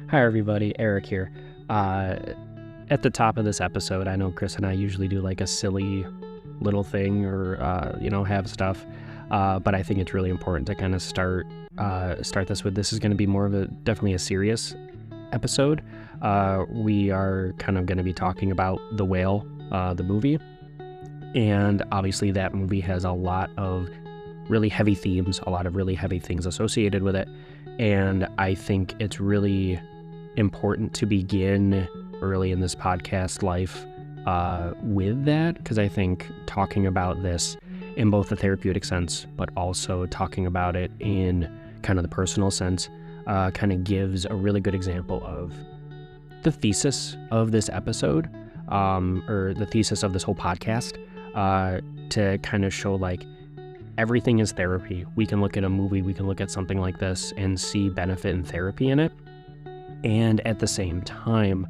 Hi, everybody. Eric here. At the top of this episode, I know Chris and I usually do like a silly little thing or, have stuff. But I think it's really important to kind of start this with this is going to be more of definitely a serious episode. We are kind of going to be talking about The Whale, the movie. And obviously that movie has a lot of really heavy themes, a lot of really heavy things associated with it. And I think it's really important to begin early in this podcast life with that, because I think talking about this in both the therapeutic sense, but also talking about it in kind of the personal sense, kind of gives a really good example of the thesis of this episode, or the thesis of this whole podcast, to kind of show like everything is therapy. We can look at a movie, we can look at something like this and see benefit and therapy in it. And at the same time,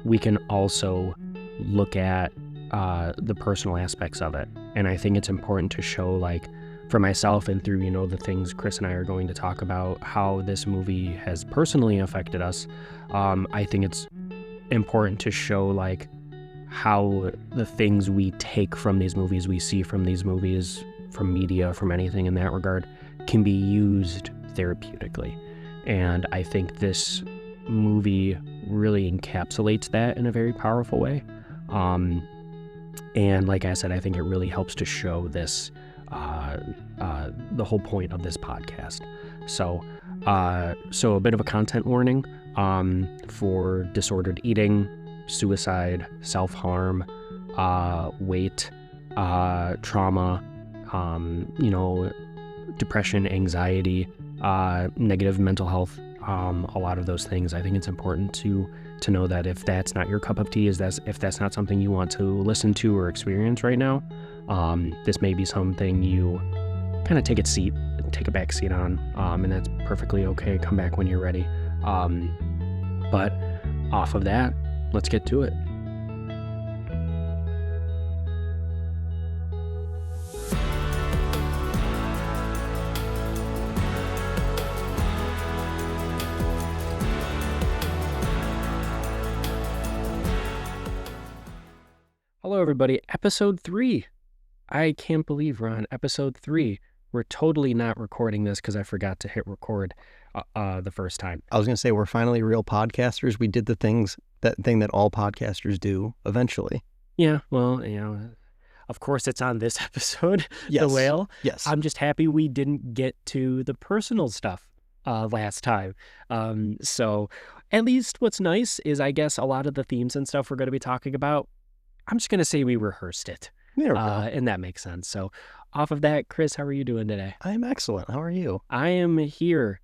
we can also look at the personal aspects of it. And I think it's important to show, like, for myself and through, the things Chris and I are going to talk about, how this movie has personally affected us. I think it's important to show, like, how the things we take from these movies, we see from these movies, from media, from anything in that regard, can be used therapeutically. And I think this movie really encapsulates that in a very powerful way. And like I said, I think it really helps to show this, the whole point of this podcast. So a bit of a content warning for disordered eating, suicide, self-harm, weight, trauma, depression, anxiety, negative mental health, a lot of those things. I think it's important to know that if that's not your cup of tea, if that's not something you want to listen to or experience right now, this may be something you kind of take a back seat on, and that's perfectly okay. Come back when you're ready. But off of that, let's get to it. Hello, everybody. Episode 3. I can't believe we're on episode 3. We're totally not recording this because I forgot to hit record the first time. I was going to say, we're finally real podcasters. We did that thing that all podcasters do eventually. Yeah, well, of course it's on this episode, yes. The Whale. Yes. I'm just happy we didn't get to the personal stuff last time. So at least what's nice is, I guess, a lot of the themes and stuff we're going to be talking about, I'm just going to say we rehearsed it. There we go. And that makes sense. So off of that, Chris, how are you doing today? I'm excellent. How are you? I am here,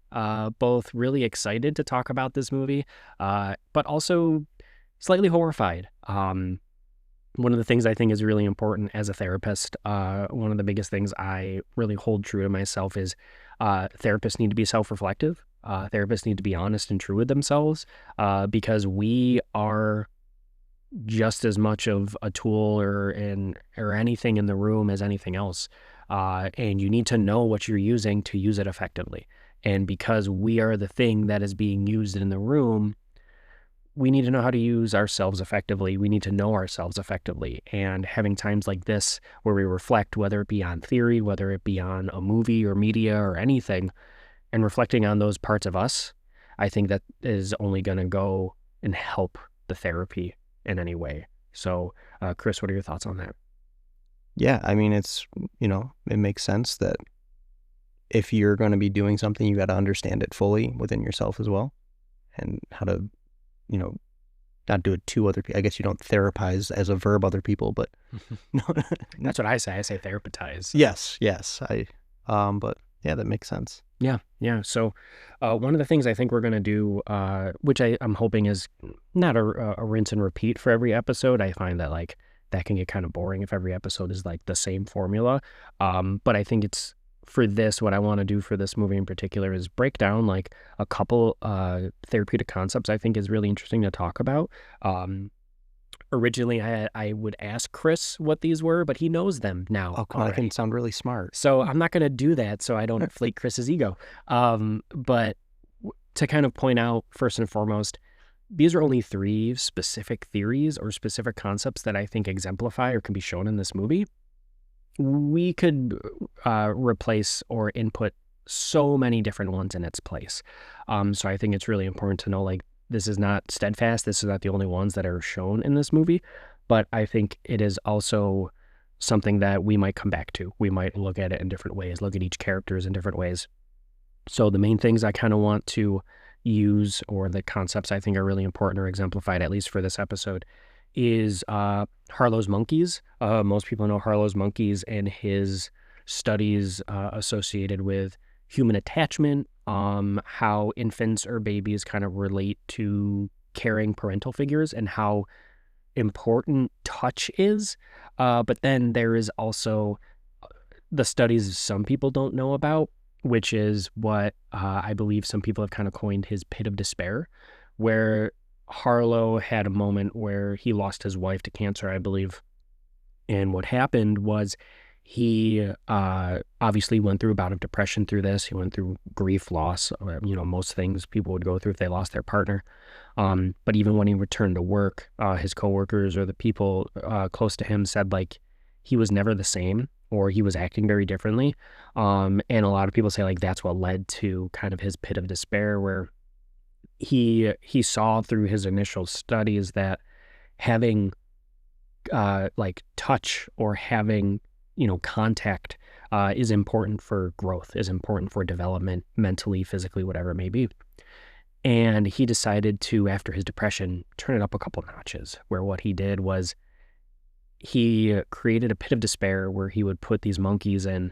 both really excited to talk about this movie, but also slightly horrified. One of the things I think is really important as a therapist, one of the biggest things I really hold true to myself is therapists need to be self-reflective. Therapists need to be honest and true with themselves, because we are just as much of a tool or anything in the room as anything else. And you need to know what you're using to use it effectively. And because we are the thing that is being used in the room, we need to know how to use ourselves effectively. We need to know ourselves effectively. And having times like this where we reflect, whether it be on theory, whether it be on a movie or media or anything, and reflecting on those parts of us, I think that is only going to go and help the therapy in any way. So, Chris, what are your thoughts on that? Yeah, I mean, it's, it makes sense that if you're going to be doing something, you got to understand it fully within yourself as well, and how to, not do it to other people. I guess you don't therapize as a verb other people, but no, that's what I say. I say therapize. Yes. But yeah, that makes sense. Yeah. So one of the things I think we're going to do, which I'm hoping is not a rinse and repeat for every episode. I find that like that can get kind of boring if every episode is like the same formula. But I think it's for this, what I want to do for this movie in particular is break down like a couple therapeutic concepts I think is really interesting to talk about. Originally, I would ask Chris what these were, but he knows them now. Oh, come on, I can sound really smart. So I'm not going to do that so I don't inflate Chris's ego. But to kind of point out, first and foremost, these are only 3 specific theories or specific concepts that I think exemplify or can be shown in this movie. We could replace or input so many different ones in its place. So I think it's really important to know, like, this is not steadfast. This is not the only ones that are shown in this movie, but I think it is also something that we might come back to. We might look at it in different ways, look at each characters in different ways. So the main things I kind of want to use, or the concepts I think are really important or exemplified, at least for this episode, is Harlow's monkeys. Most people know Harlow's monkeys and his studies associated with human attachment, how infants or babies kind of relate to caring parental figures and how important touch is. But then there is also the studies some people don't know about, which is what I believe some people have kind of coined his pit of despair, where Harlow had a moment where he lost his wife to cancer, I believe. And what happened was he obviously went through a bout of depression through this. He went through grief, loss, most things people would go through if they lost their partner. But even when he returned to work, his coworkers or the people close to him said, like, he was never the same, or he was acting very differently. And a lot of people say, like, that's what led to kind of his pit of despair, where he saw through his initial studies that having like touch or having contact is important for growth, is important for development, mentally, physically, whatever it may be. And he decided to, after his depression, turn it up a couple notches, where what he did was he created a pit of despair where he would put these monkeys in,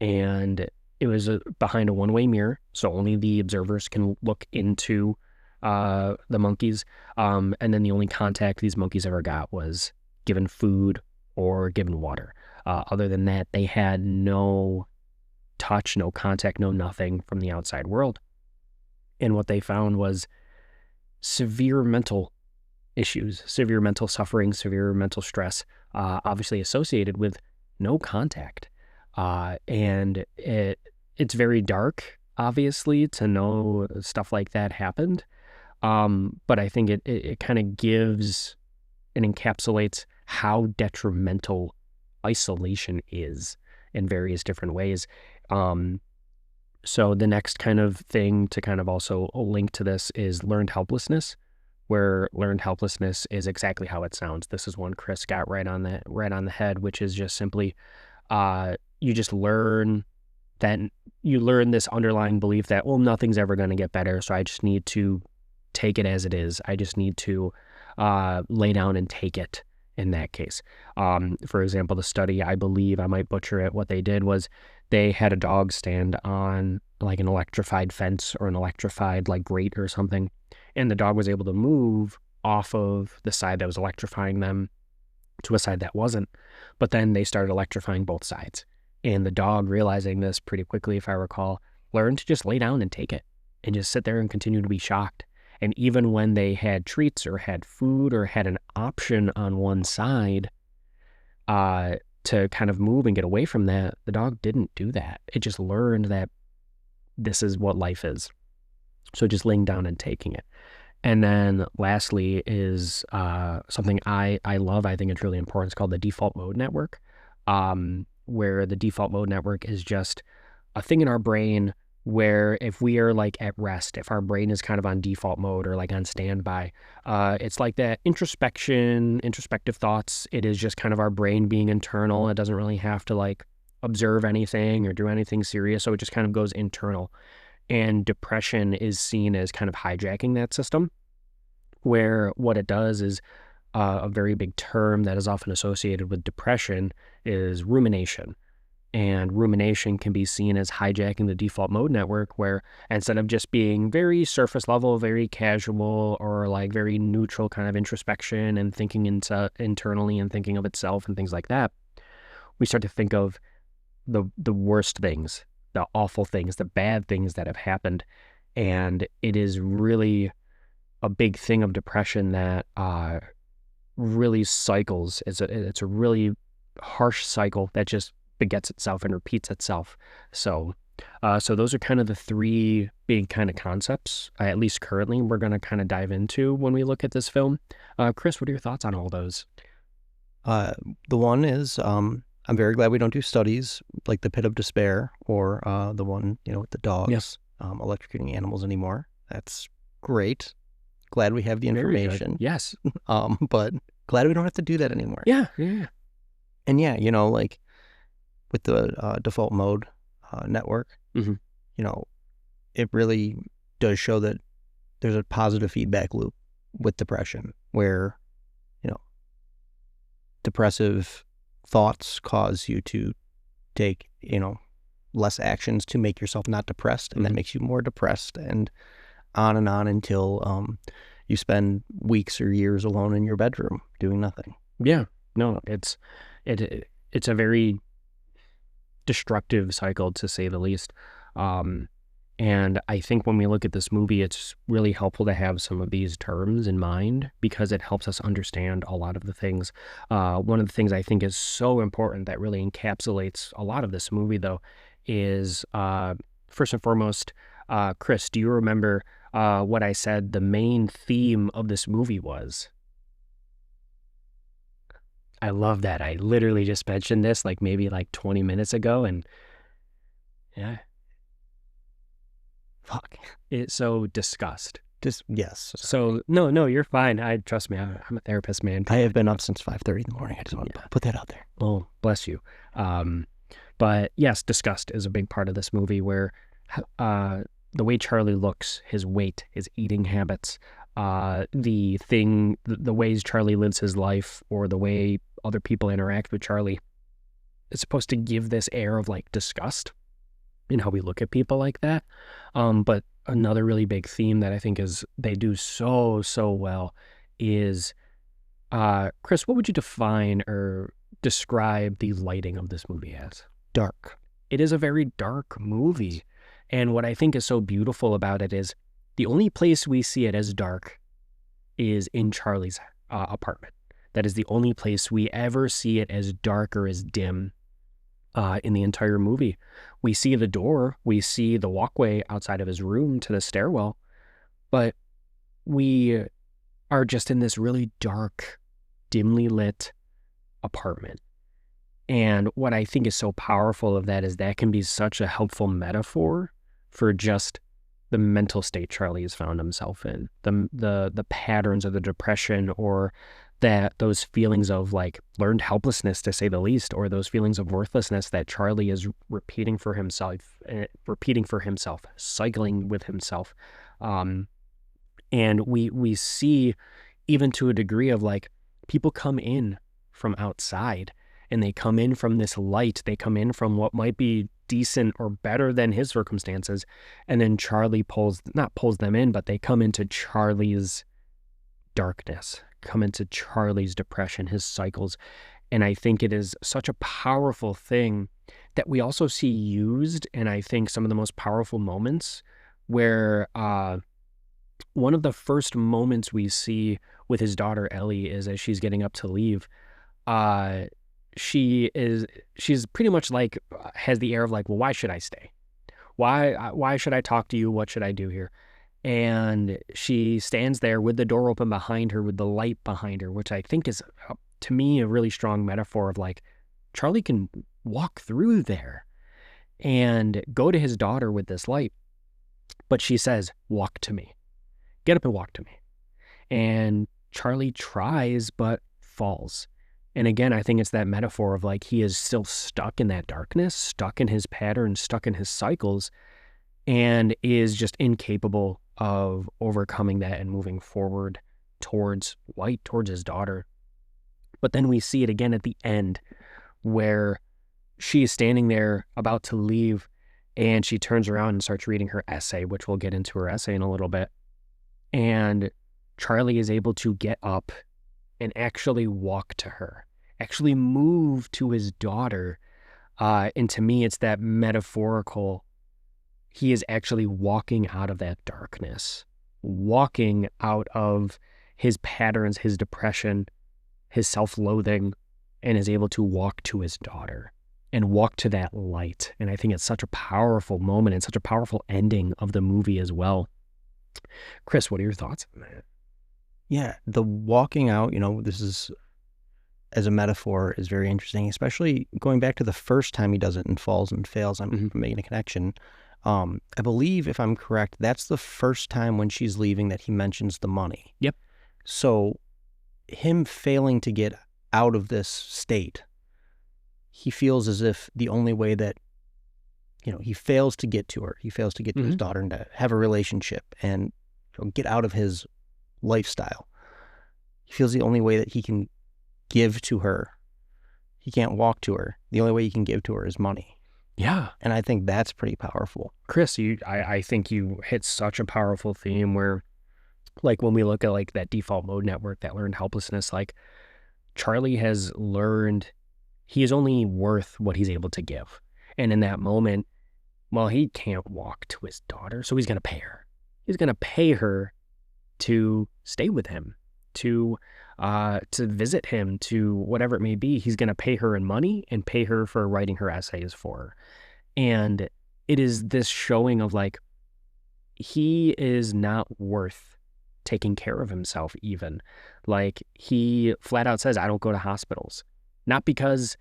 and it was behind a one-way mirror, so only the observers can look into the monkeys. And then the only contact these monkeys ever got was given food or given water. Other than that, they had no touch, no contact, no nothing from the outside world. And what they found was severe mental issues, severe mental suffering, severe mental stress, obviously associated with no contact. And it's very dark, obviously, to know stuff like that happened. But I think it kind of gives and encapsulates how detrimental isolation is in various different ways. So the next kind of thing to kind of also link to this is learned helplessness, where learned helplessness is exactly how it sounds. This is one Chris got right on the head, which is just simply you just learn that you learn this underlying belief that, well, nothing's ever going to get better, so I just need to take it as it is. I just need to lay down and take it in that case. For example, the study, I believe, I might butcher it, what they did was they had a dog stand on like an electrified fence or an electrified like grate or something, and the dog was able to move off of the side that was electrifying them to a side that wasn't. But then they started electrifying both sides. And the dog, realizing this pretty quickly, if I recall, learned to just lay down and take it and just sit there and continue to be shocked. And even when they had treats or had food or had an option on one side to kind of move and get away from that, the dog didn't do that. It just learned that this is what life is. So just laying down and taking it. And then lastly is something I love. I think it's really important. It's called the default mode network, where the default mode network is just a thing in our brain where if we are like at rest, if our brain is kind of on default mode or like on standby, it's like that introspective thoughts. It is just kind of our brain being internal. It doesn't really have to like observe anything or do anything serious. So it just kind of goes internal. And depression is seen as kind of hijacking that system, where what it does is a very big term that is often associated with depression is rumination. And rumination can be seen as hijacking the default mode network, where instead of just being very surface level, very casual, or like very neutral kind of introspection and thinking internally and thinking of itself and things like that, we start to think of the worst things, the awful things, the bad things that have happened. And it is really a big thing of depression that really cycles. It's a really harsh cycle that just begets itself and repeats itself. So So those are kind of the three big kind of concepts, at least currently, we're going to kind of dive into when we look at this film. Chris, what are your thoughts on all those? The one is, I'm very glad we don't do studies like the Pit of Despair or the one, with the dogs, electrocuting animals anymore. That's great. Glad we have the information. Yes. But glad we don't have to do that anymore. Yeah. And yeah, like with the default mode network, Mm-hmm. It really does show that there's a positive feedback loop with depression where, depressive thoughts cause you to take, less actions to make yourself not depressed, and that makes you more depressed, and on until you spend weeks or years alone in your bedroom doing nothing. Yeah. No, it's a very destructive cycle, to say the least. And I think when we look at this movie, it's really helpful to have some of these terms in mind because it helps us understand a lot of the things. One of the things I think is so important that really encapsulates a lot of this movie, though, is first and foremost, Chris, do you remember what I said the main theme of this movie was? I love that. I literally just mentioned this maybe 20 minutes ago, and yeah. Fuck. It's so disgust. Yes. So no, you're fine. Trust me. I'm a therapist, man. I have been up since 5:30 in the morning. I just want to put that out there. Oh, bless you. But yes, disgust is a big part of this movie, where the way Charlie looks, his weight, his eating habits, the ways Charlie lives his life, or the way other people interact with Charlie, is supposed to give this air of disgust in how we look at people like that. But another really big theme that I think they do so well is, Chris, what would you define or describe the lighting of this movie as? Dark. It is a very dark movie. And what I think is so beautiful about it is the only place we see it as dark is in Charlie's apartment. That is the only place we ever see it as dark or as dim in the entire movie. We see the door, we see the walkway outside of his room to the stairwell, but we are just in this really dark, dimly lit apartment. And what I think is so powerful of that is that can be such a helpful metaphor for just the mental state Charlie has found himself in, the patterns of the depression, or those feelings of learned helplessness, to say the least, or those feelings of worthlessness that Charlie is repeating for himself, cycling with himself. And we see, even to a degree of people come in from outside, and they come in from this light, they come in from what might be decent or better than his circumstances, and then Charlie not pulls them in, but they come into Charlie's darkness, come into Charlie's depression, his cycles. And I think it is such a powerful thing that we also see used, and I think some of the most powerful moments, where one of the first moments we see with his daughter Ellie is as she's getting up to leave. She's pretty much has the air of well, why should I stay? Why should I talk to you? What should I do here? And she stands there with the door open behind her, with the light behind her, which I think is, to me, a really strong metaphor of Charlie can walk through there and go to his daughter with this light. But she says, walk to me. Get up and walk to me. And Charlie tries, but falls. And again, I think it's that metaphor of he is still stuck in that darkness, stuck in his patterns, stuck in his cycles, and is just incapable of overcoming that and moving forward towards light, towards his daughter. But then we see it again at the end, where she is standing there about to leave, and she turns around and starts reading her essay, which we'll get into her essay in a little bit. And Charlie is able to get up and actually walk to her, actually move to his daughter. And to me, it's that metaphorical. He is actually walking out of that darkness, walking out of his patterns, his depression, his self-loathing, and is able to walk to his daughter. and walk to that light. And I think it's such a powerful moment and such a powerful ending of the movie as well. Chris, what are your thoughts on that? Yeah, the walking out, this is, as a metaphor, is very interesting, especially going back to the first time he does it and falls and fails. I'm making a connection. I believe, if I'm correct, that's the first time when she's leaving that he mentions the money. Yep. So him failing to get out of this state, he feels as if the only way that, he fails to get to her, he fails to get to his daughter and to have a relationship and get out of his lifestyle. He feels the only way that he can give to her, he can't walk to her. The only way he can give to her is money. Yeah. And I think that's pretty powerful. Chris, I think you hit such a powerful theme where, like, when we look at like that default mode network, that learned helplessness, like Charlie has learned he is only worth what he's able to give. And in that moment, well, he can't walk to his daughter, so he's going to pay her. He's going to pay her to stay with him, to visit him, to whatever it may be. He's going to pay her in money and pay her for writing her essays for her. And it is this showing of like, he is not worth taking care of himself even. Like, he flat out says, I don't go to hospitals. Not because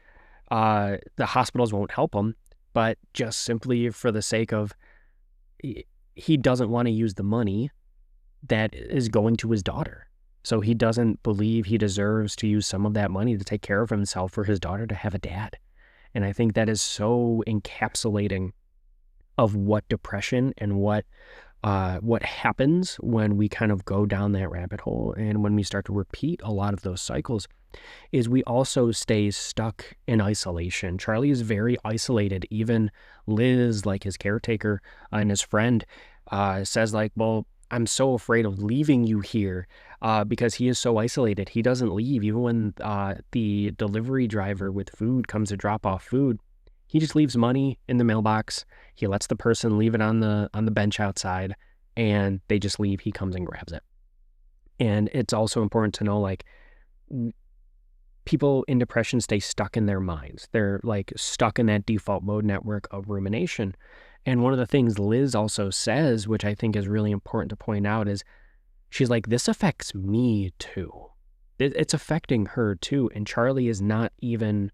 the hospitals won't help him, but just simply for the sake of he doesn't want to use the money that is going to his daughter. So he doesn't believe he deserves to use some of that money to take care of himself for his daughter to have a dad. And I think that is so encapsulating of what depression and what happens when we kind of go down that rabbit hole, and when we start to repeat a lot of those cycles, is we also stay stuck in isolation. Charlie is very isolated. Even Liz, like his caretaker and his friend, says like, well, I'm so afraid of leaving you here because he is so isolated. He doesn't leave. Even when the delivery driver with food comes to drop off food, he just leaves money in the mailbox. He lets the person leave it on the bench outside, and they just leave. He comes and grabs it. And it's also important to know, like, people in depression stay stuck in their minds. They're like stuck in that default mode network of rumination. And one of the things Liz also says, which I think is really important to point out, is she's like, this affects me too. It's affecting her too. And Charlie is not even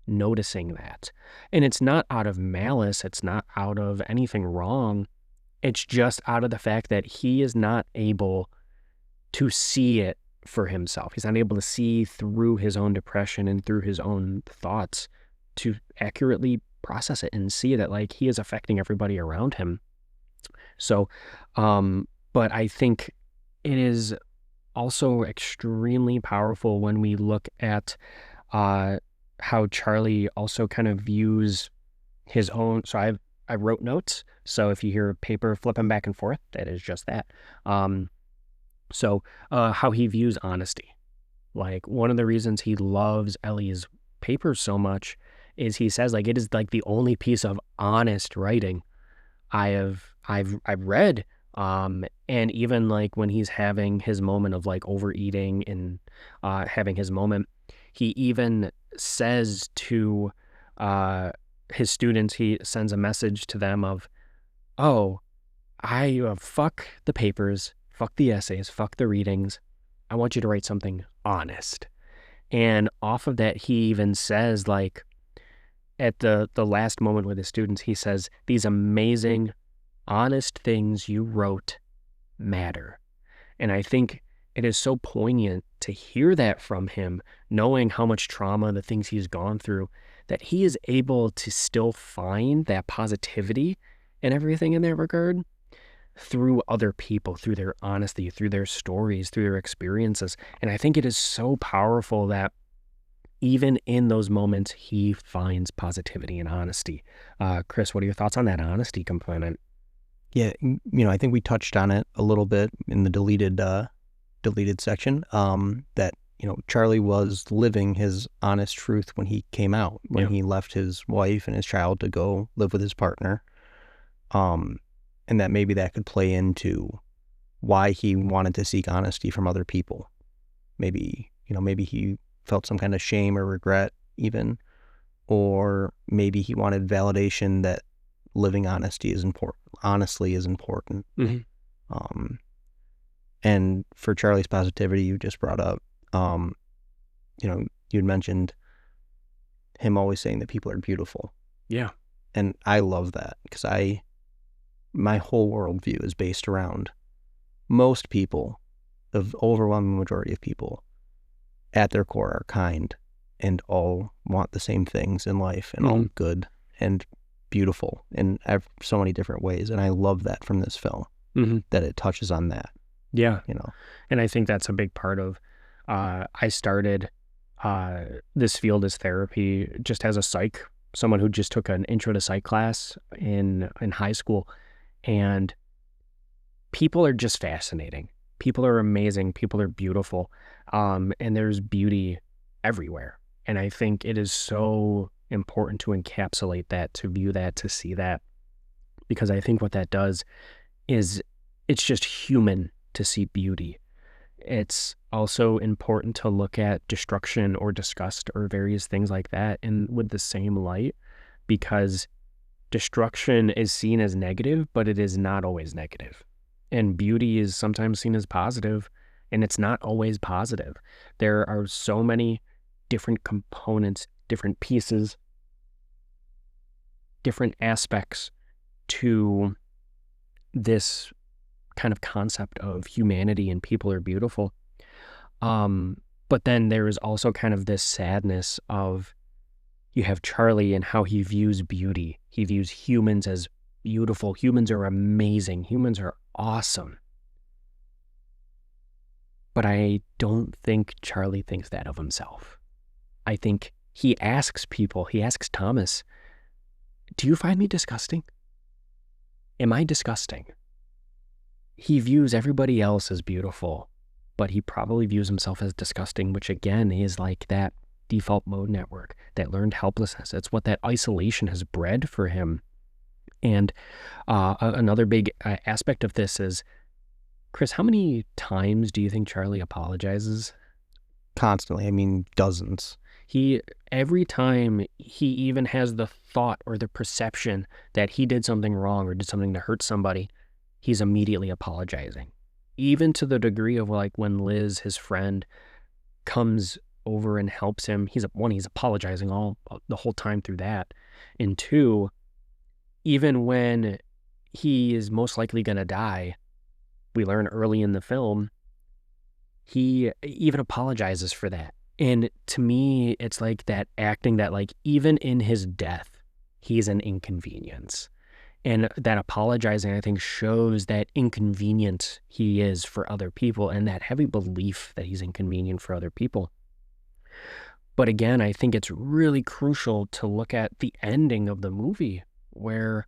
noticing that. And it's not out of malice. It's not out of anything wrong. It's just out of the fact that he is not able to see it for himself. He's not able to see through his own depression and through his own thoughts to accurately process it and see that like he is affecting everybody around him. So, but I think it is also extremely powerful when we look at how Charlie also kind of views his own. So I wrote notes. So if you hear paper flipping back and forth, that is just that. So how he views honesty. Like, one of the reasons he loves Ellie's papers so much is he says like, it is like the only piece of honest writing I've read. And even like when he's having his moment of like overeating and having his moment, he even says to his students, he sends a message to them of, oh, I fuck the papers, fuck the essays, fuck the readings. I want you to write something honest. And off of that, he even says, like, at the last moment with his students, he says, these amazing, honest things you wrote matter. And I think it is so poignant to hear that from him, knowing how much trauma, the things he's gone through, that he is able to still find that positivity and everything in that regard through other people, through their honesty, through their stories, through their experiences. And I think it is so powerful that even in those moments, he finds positivity and honesty. Chris, what are your thoughts on that honesty component? Yeah, I think we touched on it a little bit in the deleted section, that, Charlie was living his honest truth when he came out, when he left his wife and his child to go live with his partner. And that maybe that could play into why he wanted to seek honesty from other people. Maybe he felt some kind of shame or regret even, or maybe he wanted validation that living honestly is important. Mm-hmm. And for Charlie's positivity, you just brought up, you'd mentioned him always saying that people are beautiful. Yeah. And I love that because my whole worldview is based around most people, the overwhelming majority of people at their core are kind and all want the same things in life and all good and beautiful in so many different ways. And I love that from this film, that it touches on that. Yeah. And I think that's a big part of, I started this field as therapy just as a psych, someone who just took an intro to psych class in high school. And people are just fascinating. People are amazing. People are beautiful. And there's beauty everywhere. And I think it is so important to encapsulate that, to view that, to see that, because I think what that does is it's just human to see beauty. It's also important to look at destruction or disgust or various things like that and with the same light, because destruction is seen as negative, but it is not always negative. And beauty is sometimes seen as positive, and it's not always positive. There are so many different components, different pieces, different aspects to this kind of concept of humanity and people are beautiful. But then there is also kind of this sadness of, you have Charlie and how he views beauty. He views humans as beautiful. Humans are amazing. Humans are awesome. But I don't think Charlie thinks that of himself. I think he asks Thomas, do you find me disgusting? Am I disgusting? He views everybody else as beautiful, but he probably views himself as disgusting, which again is like that default mode network, that learned helplessness. It's what that isolation has bred for him. And another big aspect of this is, Chris, how many times do you think Charlie apologizes? Constantly. I mean, dozens. Every time he even has the thought or the perception that he did something wrong or did something to hurt somebody, he's immediately apologizing. Even to the degree of like when Liz, his friend, comes over and helps him, he's apologizing the whole time through that. And two, even when he is most likely going to die, we learn early in the film, he even apologizes for that. And to me, it's like that acting that like even in his death, he's an inconvenience. And that apologizing, I think, shows that inconvenient he is for other people and that heavy belief that he's inconvenient for other people. But again, I think it's really crucial to look at the ending of the movie, where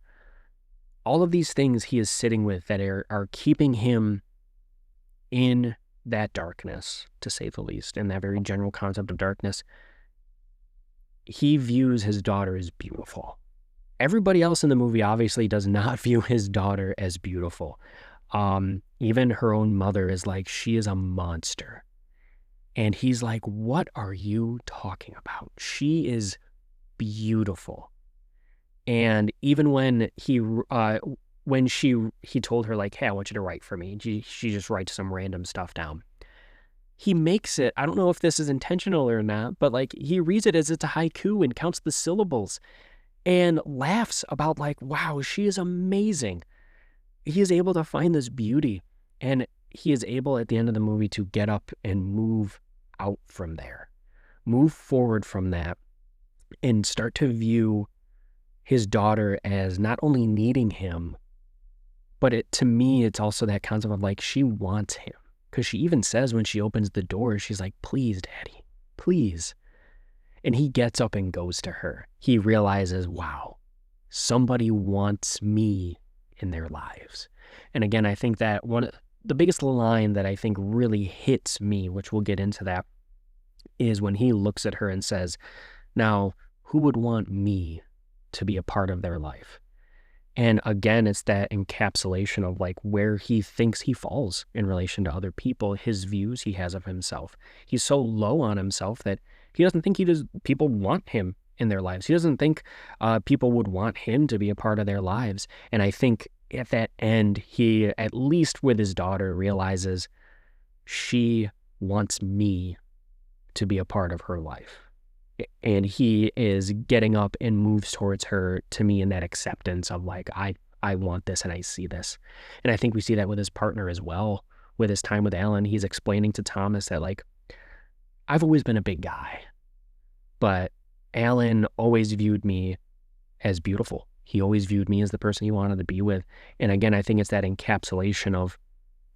all of these things he is sitting with that are keeping him in that darkness, to say the least, in that very general concept of darkness. He views his daughter as beautiful. Everybody else in the movie obviously does not view his daughter as beautiful. Even her own mother is like, she is a monster. And he's like, what are you talking about? She is beautiful. And even when he told her like, hey, I want you to write for me, she just writes some random stuff down. He makes it, I don't know if this is intentional or not, but like he reads it as it's a haiku and counts the syllables and laughs about like, wow, she is amazing. He is able to find this beauty, and he is able at the end of the movie to get up and move out from there, move forward from that, and start to view his daughter as not only needing him, but to me, it's also that concept of like, she wants him. Because she even says when she opens the door, she's like, please, Daddy, please. And he gets up and goes to her. He realizes, wow, somebody wants me in their lives. And again, I think that the biggest line that I think really hits me, which we'll get into that, is when he looks at her and says, now, who would want me to be a part of their life? And again, it's that encapsulation of like where he thinks he falls in relation to other people, his views he has of himself. He's so low on himself that he doesn't think people want him in their lives. He doesn't think people would want him to be a part of their lives. And I think at that end, he, at least with his daughter, realizes she wants me to be a part of her life. And he is getting up and moves towards her, to me, in that acceptance of like, I want this and I see this. And I think we see that with his partner as well. With his time with Alan, he's explaining to Thomas that like, I've always been a big guy, but Alan always viewed me as beautiful. He always viewed me as the person he wanted to be with. And again, I think it's that encapsulation of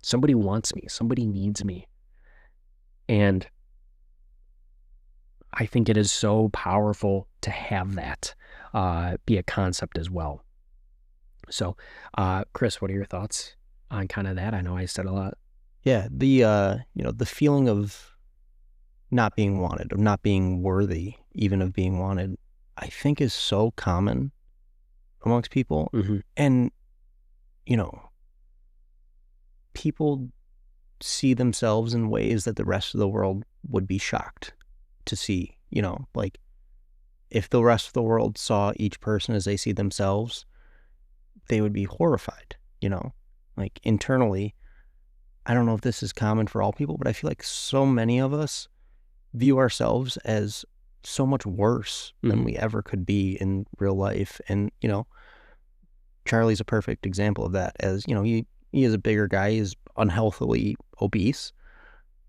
somebody wants me, somebody needs me. And I think it is so powerful to have that be a concept as well. So, Chris, what are your thoughts on kind of that? I know I said a lot. Yeah, the feeling of not being wanted, of not being worthy even of being wanted, I think is so common amongst people. Mm-hmm. And, people see themselves in ways that the rest of the world would be shocked to see, like if the rest of the world saw each person as they see themselves, they would be horrified, like internally. I don't know if this is common for all people, but I feel like so many of us view ourselves as so much worse than we ever could be in real life. And, Charlie's a perfect example of that, as, he is a bigger guy, he's unhealthily obese,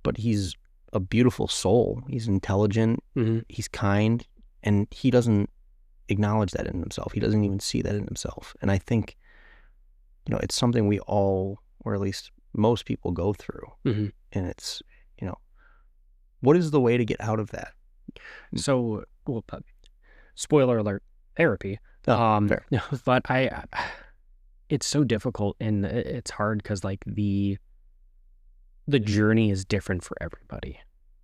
but he's a beautiful soul. He's intelligent, he's kind, and he doesn't acknowledge that in himself. He doesn't even see that in himself. And I think, it's something we all, or at least most people, go through. And it's, what is the way to get out of that? So, well, spoiler alert, therapy. Fair. But it's so difficult and it's hard because like the journey is different for everybody.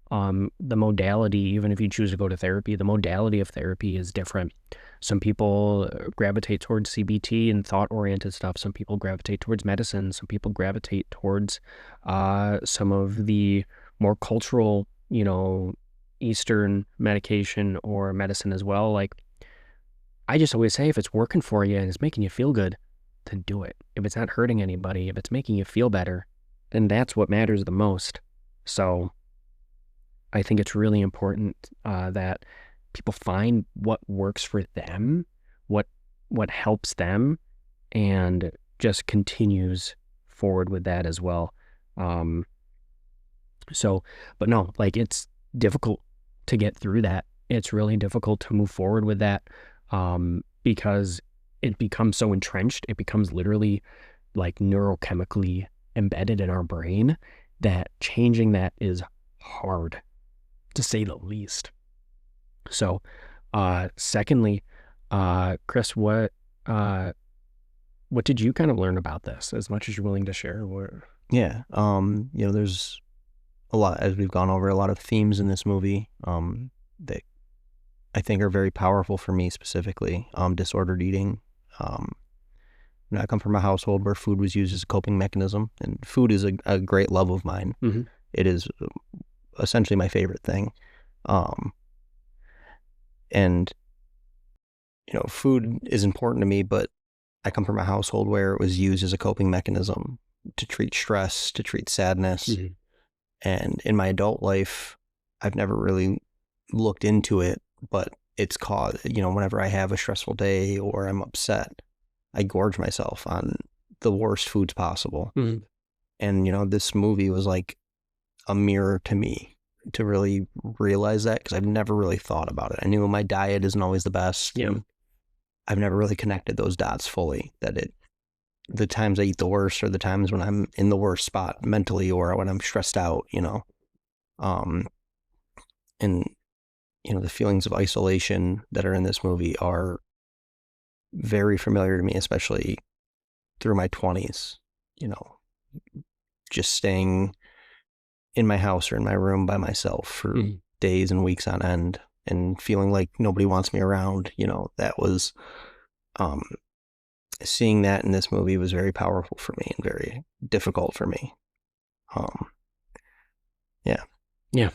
The modality, even if you choose to go to therapy, the modality of therapy is different. Some people gravitate towards CBT and thought-oriented stuff. Some people gravitate towards medicine. Some people gravitate towards some of the more cultural, Eastern medication or medicine as well. Like, I just always say, if it's working for you and it's making you feel good, then do it. If it's not hurting anybody, if it's making you feel better, then that's what matters the most. So I think it's really important that people find what works for them, what helps them, and just continues forward with that as well. But no, like, it's difficult to get through that. It's really difficult to move forward with that because it becomes so entrenched. It becomes literally like neurochemically embedded in our brain that changing that is hard, to say the least. So, secondly, Chris, what did you kind of learn about this, as much as you're willing to share? Yeah, there's a lot, as we've gone over, a lot of themes in this movie that I think are very powerful for me specifically. Disordered eating. I come from a household where food was used as a coping mechanism, and food is a great love of mine. It is essentially my favorite thing. And, food is important to me, but I come from a household where it was used as a coping mechanism to treat stress, to treat sadness. And in my adult life, I've never really looked into it, but it's caused, whenever I have a stressful day or I'm upset, I gorge myself on the worst foods possible. And, this movie was like a mirror to me to really realize that, because I've never really thought about it. I knew my diet isn't always the best. Yeah. I've never really connected those dots fully, that the times I eat the worst are the times when I'm in the worst spot mentally or when I'm stressed out, and, the feelings of isolation that are in this movie are very familiar to me, especially through my 20s, just staying in my house or in my room by myself for days and weeks on end and feeling like nobody wants me around. That was, seeing that in this movie was very powerful for me and very difficult for me. Yeah.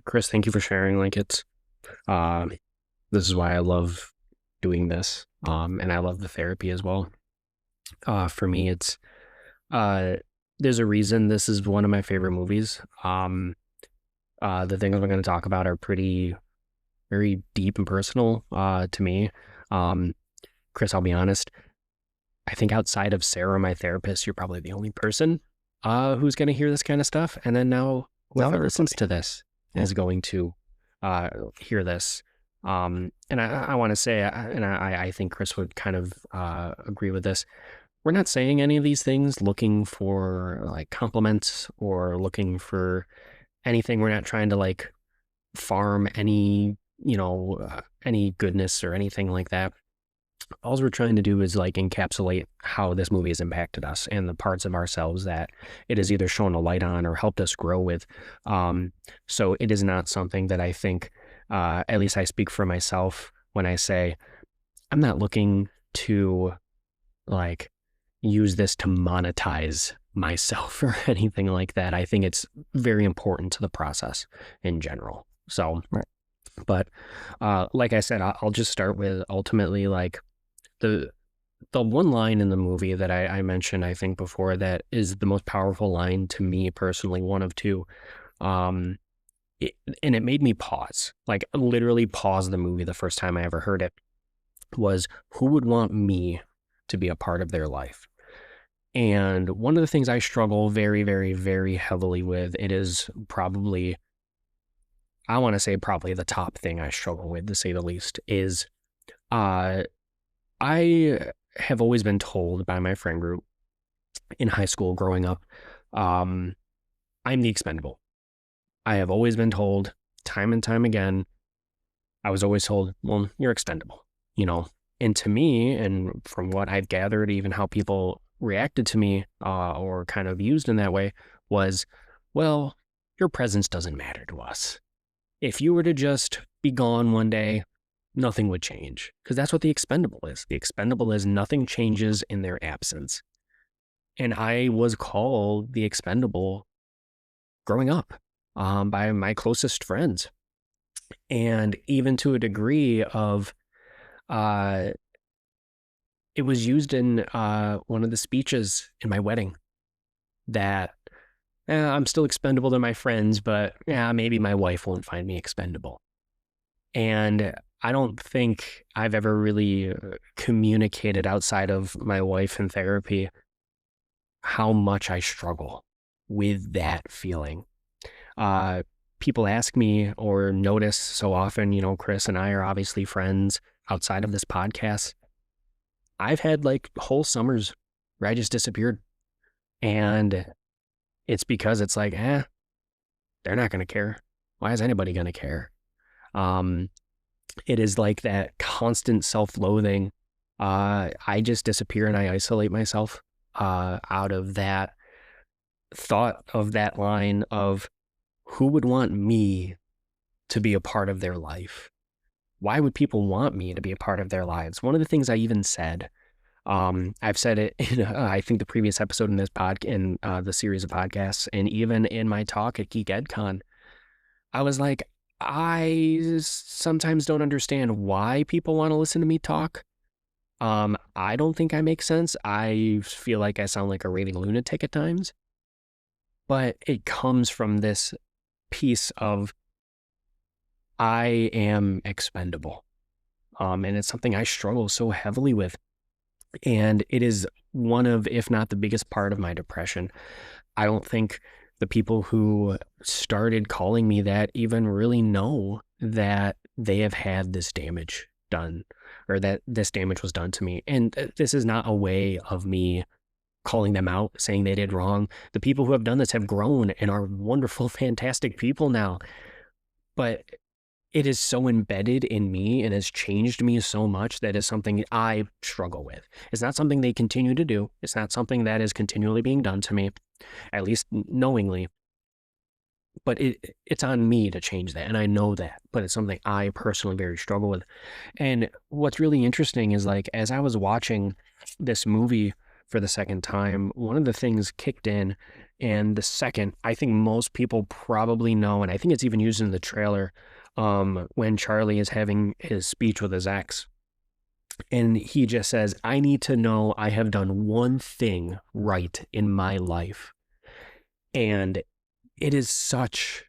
Chris, thank you for sharing. Like, it's This is why I love doing this. And I love the therapy as well. For me, it's uh, there's a reason this is one of my favorite movies. The things I'm going to talk about are pretty, very deep and personal to me. Um, Chris, I'll be honest. I think outside of Sarah, my therapist, you're probably the only person who's going to hear this kind of stuff. And then now whoever listens to this is going to hear this. And I want to say, and I think Chris would kind of agree with this. We're not saying any of these things looking for like compliments or looking for anything. We're not trying to like farm any, any goodness or anything like that. All we're trying to do is like encapsulate how this movie has impacted us and the parts of ourselves that it has either shown a light on or helped us grow with. So it is not something that I think, at least I speak for myself when I say I'm not looking to like use this to monetize myself or anything like that. I think it's very important to the process in general. So, Right. But like I said, I'll just start with ultimately like the one line in the movie that I mentioned, I think before, that is the most powerful line to me personally, one of two. Um, and it made me pause, like literally pause the movie the first time I ever heard it, was who would want me to be a part of their life? And one of the things I struggle very, very, very heavily with, it is probably, I want to say probably the top thing I struggle with, to say the least, is I have always been told by my friend group in high school growing up, I'm the expendable. I have always been told time and time again, I was always told, well, you're expendable, And to me, and from what I've gathered, even how people reacted to me or kind of used in that way was, well, your presence doesn't matter to us. If you were to just be gone one day, nothing would change, because that's what the expendable is. The expendable is nothing changes in their absence. And I was called the expendable growing up by my closest friends. And even to a degree of, it was used in one of the speeches in my wedding that I'm still expendable to my friends, but yeah, maybe my wife won't find me expendable. And I don't think I've ever really communicated outside of my wife in therapy how much I struggle with that feeling. People ask me or notice so often, Chris and I are obviously friends outside of this podcast. I've had like whole summers where I just disappeared. And it's because it's like, they're not going to care. Why is anybody going to care? It is like that constant self-loathing. I just disappear and I isolate myself out of that thought of that line of who would want me to be a part of their life? Why would people want me to be a part of their lives? One of the things I even said, I've said it in, I think, the previous episode in this in the series of podcasts, and even in my talk at Geek EdCon, I was like, I sometimes don't understand why people want to listen to me talk. I don't think I make sense. I feel like I sound like a raving lunatic at times, but it comes from this piece of I am expendable. And it's something I struggle so heavily with. And it is one of, if not the biggest part of my depression. I don't think the people who started calling me that even really know that they have had this damage done, or that this damage was done to me. And this is not a way of me calling them out, saying they did wrong. The people who have done this have grown and are wonderful, fantastic people now. But it is so embedded in me and has changed me so much that is something I struggle with. It's not something they continue to do. It's not something that is continually being done to me, at least knowingly. But it's on me to change that, and I know that. But it's something I personally very struggle with. And what's really interesting is, like, as I was watching this movie for the second time, one of the things kicked in, and the second, I think most people probably know, and I think it's even used in the trailer, when Charlie is having his speech with his ex. And he just says, I need to know I have done one thing right in my life. And it is such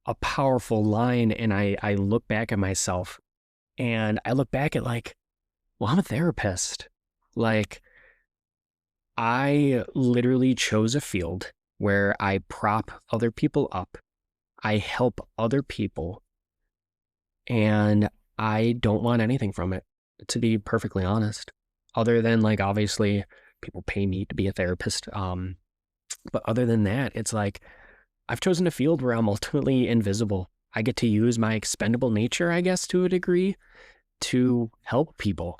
a powerful line. And I look back at myself and I look back at like, well, I'm a therapist. Like, I literally chose a field where I prop other people up. I help other people. And I don't want anything from it, to be perfectly honest. Other than like, obviously, people pay me to be a therapist. But other than that, it's like, I've chosen a field where I'm ultimately invisible. I get to use my expendable nature, I guess, to a degree, to help people.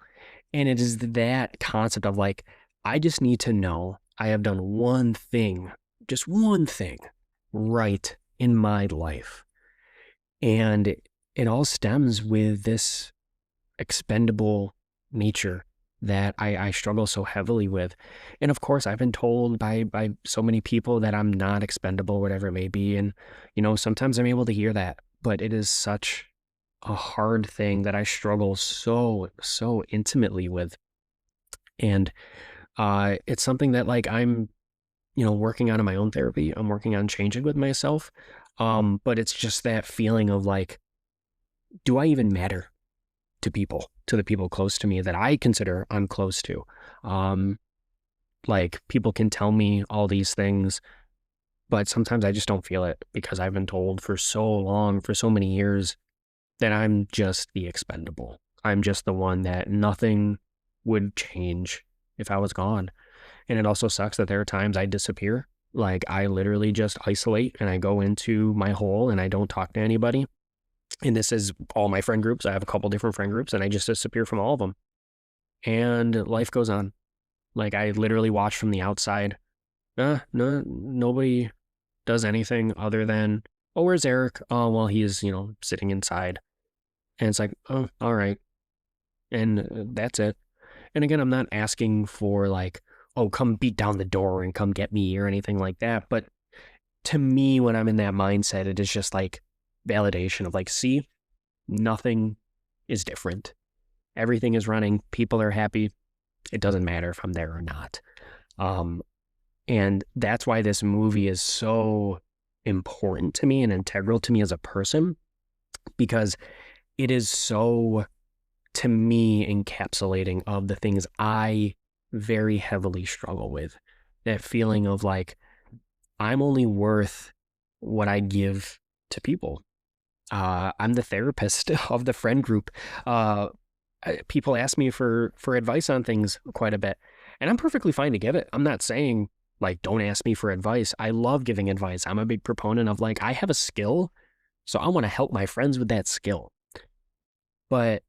And it is that concept of like, I just need to know I have done one thing, just one thing right in my life. And it all stems with this expendable nature that I struggle so heavily with. And of course, I've been told by so many people that I'm not expendable, whatever it may be. And, sometimes I'm able to hear that, but it is such a hard thing that I struggle so, so intimately with. And it's something that like I'm, working on in my own therapy. I'm working on changing with myself. But it's just that feeling of like, do I even matter to people, to the people close to me that I consider I'm close to? Like people can tell me all these things, but sometimes I just don't feel it because I've been told for so long, for so many years, that I'm just the expendable. I'm just the one that nothing would change if I was gone. And it also sucks that there are times I disappear. Like I literally just isolate and I go into my hole and I don't talk to anybody. And this is all my friend groups. I have a couple different friend groups and I just disappear from all of them. And life goes on. Like I literally watch from the outside. No, nobody does anything other than, oh, where's Eric? Oh, well, he is, sitting inside. And it's like, oh, all right. And that's it. And again, I'm not asking for like, oh, come beat down the door and come get me or anything like that. But to me, when I'm in that mindset, it is just like validation of like, see, nothing is different. Everything is running. People are happy. It doesn't matter if I'm there or not. And that's why this movie is so important to me and integral to me as a person, because it is so, to me, encapsulating of the things I very heavily struggle with. That feeling of like, I'm only worth what I give to people. I'm the therapist of the friend group. People ask me for advice on things quite a bit, and I'm perfectly fine to give it. I'm not saying like, don't ask me for advice. I love giving advice. I'm a big proponent of like, I have a skill, so I want to help my friends with that skill. But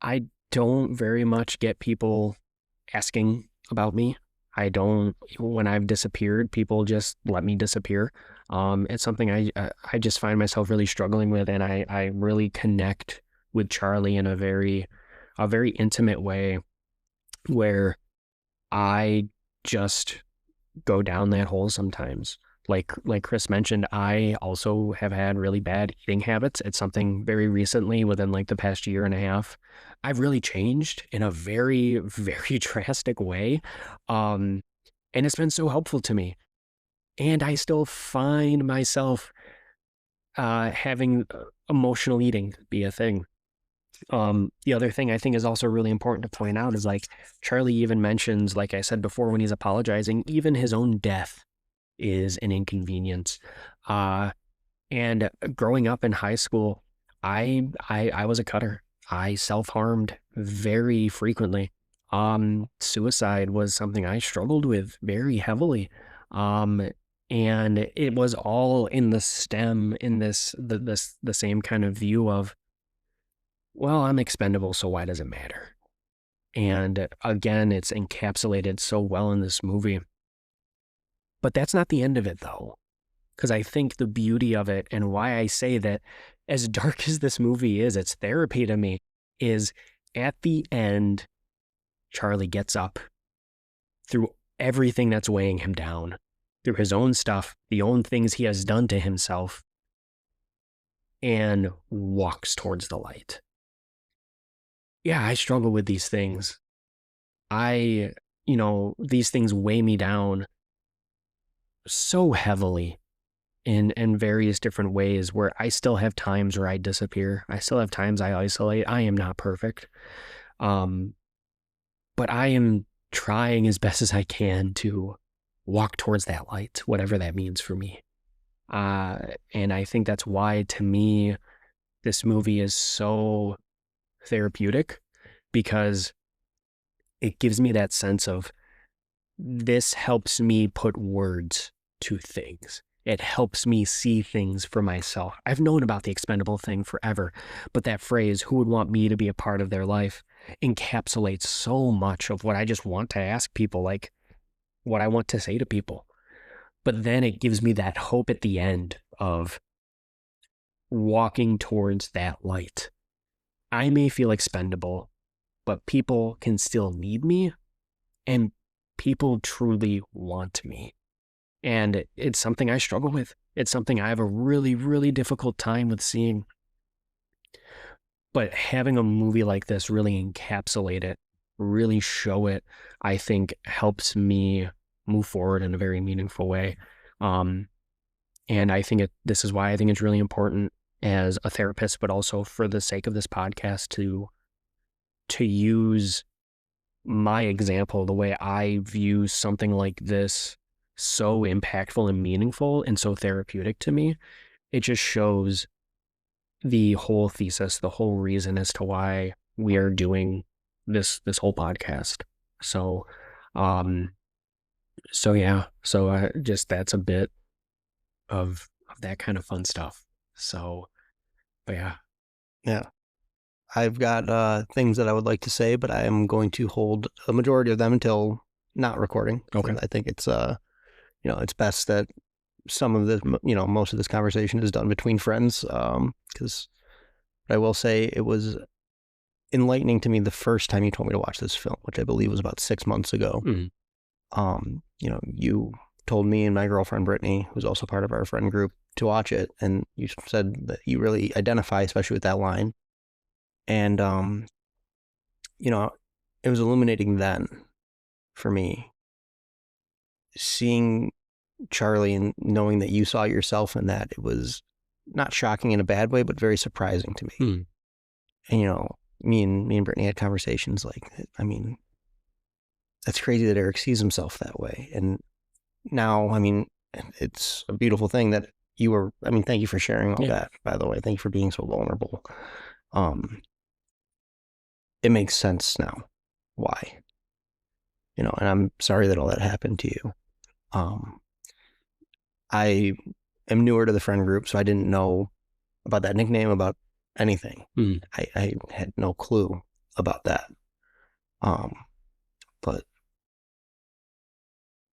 I don't very much get people asking about me. I don't, when I've disappeared, people just let me disappear. It's something I just find myself really struggling with, and I really connect with Charlie in a very intimate way where I just go down that hole sometimes. Like Chris mentioned, I also have had really bad eating habits. It's something very recently, within like the past year and a half, I've really changed in a very, very drastic way. And it's been so helpful to me. And I still find myself having emotional eating be a thing. The other thing I think is also really important to point out is like Charlie even mentions, like I said before, when he's apologizing, even his own death is an inconvenience. And growing up in high school, I was a cutter. I self-harmed very frequently. Suicide was something I struggled with very heavily. And it was all in the same kind of view of, well, I'm expendable, so why does it matter? And again, it's encapsulated so well in this movie. But that's not the end of it, though, because I think the beauty of it, and why I say that as dark as this movie is, it's therapy to me, is at the end, Charlie gets up through everything that's weighing him down, through his own stuff, the own things he has done to himself. and walks towards the light. Yeah, I struggle with these things. These things weigh me down so heavily in various different ways, where I still have times where I disappear. I still have times I isolate. I am not perfect. But I am trying as best as I can to walk towards that light, whatever that means for me. And I think that's why, to me, this movie is so therapeutic, because it gives me that sense of, this helps me put words to things. It helps me see things for myself. I've known about the expendable thing forever, but that phrase, who would want me to be a part of their life, encapsulates so much of what I just want to ask people, like what I want to say to people. But then it gives me that hope at the end of walking towards that light. I may feel expendable, but people can still need me, and people truly want me. And it's something I struggle with. It's something I have a really, really difficult time with seeing. But having a movie like this really encapsulate it, really show it, I think helps me move forward in a very meaningful way. And I think this is why I think it's really important as a therapist, but also for the sake of this podcast, to use my example, the way I view something like this, so impactful and meaningful and so therapeutic to me. It just shows the whole thesis, the whole reason as to why we are doing this whole podcast. So just that's a bit of that kind of fun stuff. So, but Yeah. I've got things that I would like to say, but I am going to hold a majority of them until not recording. Okay. I think it's it's best that some of this, most of this conversation is done between friends. Because I will say, it was enlightening to me the first time you told me to watch this film, which I believe was about 6 months ago. Mm-hmm. You told me and my girlfriend Brittany, who's also part of our friend group, to watch it, and you said that you really identify, especially with that line. And it was illuminating then for me, seeing Charlie and knowing that you saw yourself in that. It was not shocking in a bad way, but very surprising to me. Mm. And me and Brittany had conversations like, I mean, that's crazy that Erik sees himself that way. And now, I mean, it's a beautiful thing that thank you for sharing all that, by the way. Thank you for being so vulnerable. It makes sense now why, and I'm sorry that all that happened to you. I am newer to the friend group, so I didn't know about that nickname, about anything. I had no clue about that. But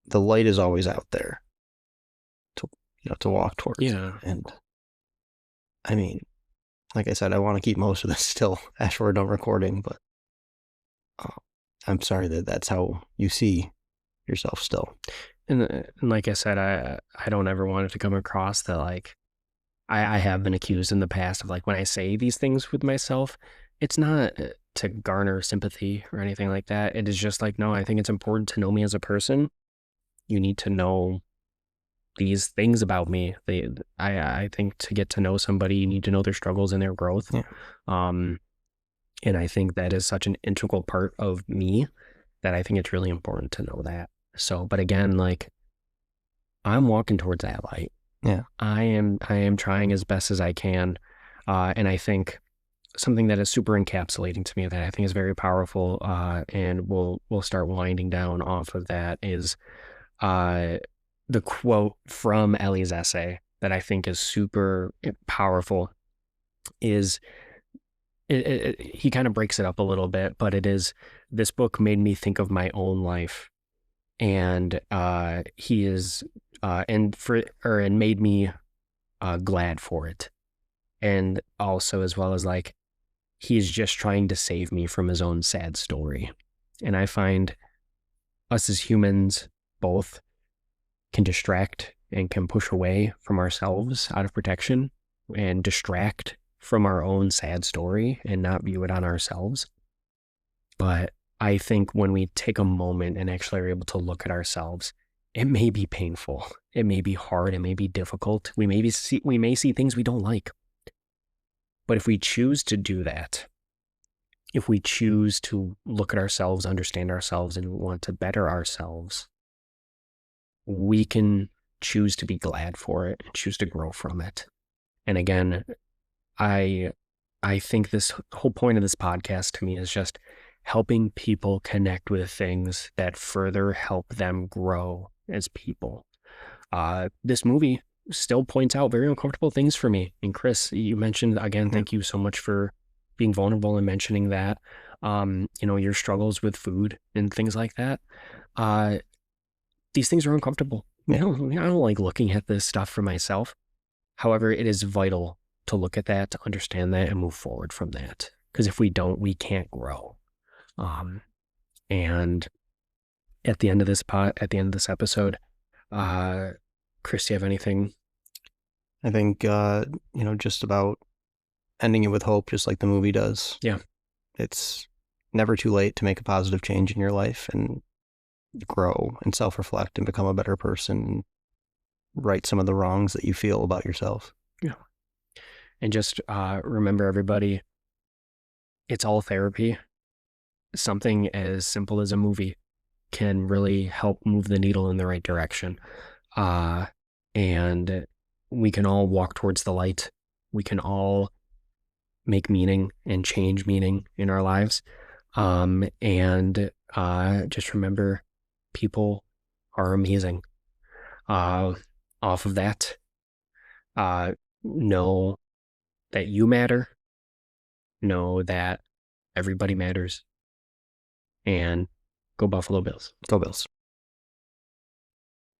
the light is always out there to walk towards. Yeah. And I mean, like I said, I want to keep most of this still after we're done recording, but I'm sorry that that's how you see yourself still. And like I said, I don't ever want it to come across that, like, I have been accused in the past of, like, when I say these things with myself, it's not to garner sympathy or anything like that. It is just like, no, I think it's important to know me as a person. You need to know these things about me. I think to get to know somebody, you need to know their struggles and their growth. Yeah. And I think that is such an integral part of me that I think it's really important to know that. So, but again, like, I'm walking towards that light. Yeah. I am trying as best as I can. And I think something that is super encapsulating to me that I think is very powerful, and we'll start winding down off of that, is the quote from Ellie's essay that I think is super powerful. Is he kind of breaks it up a little bit, but it is, this book made me think of my own life, and he is and made me glad for it, and also, as well as, like, he's just trying to save me from his own sad story. And I find us as humans both can distract and can push away from ourselves out of protection, and distract from our own sad story and not view it on ourselves. But I think when we take a moment and actually are able to look at ourselves, it may be painful. It may be hard. It may be difficult. We may see things we don't like. But if we choose to do that, if we choose to look at ourselves, understand ourselves, and want to better ourselves, we can choose to be glad for it and choose to grow from it. And again, I think this whole point of this podcast to me is just helping people connect with things that further help them grow as people. This movie still points out very uncomfortable things for me. And Chris, you mentioned, again, thank you so much for being vulnerable and mentioning that, your struggles with food and things like that. These things are uncomfortable. I don't like looking at this stuff for myself. However, it is vital to look at that, to understand that, and move forward from that. Because if we don't, we can't grow. And at the end of this episode, Chris, do you have anything? I think, just about ending it with hope, just like the movie does. Yeah. It's never too late to make a positive change in your life and grow and self-reflect and become a better person and right some of the wrongs that you feel about yourself. Yeah. And just remember, everybody, it's all therapy. Something as simple as a movie can really help move the needle in the right direction. And we can all walk towards the light. We can all make meaning and change meaning in our lives. And just remember, people are amazing. Off of that, know that you matter. Know that everybody matters. And go Buffalo Bills. Go Bills.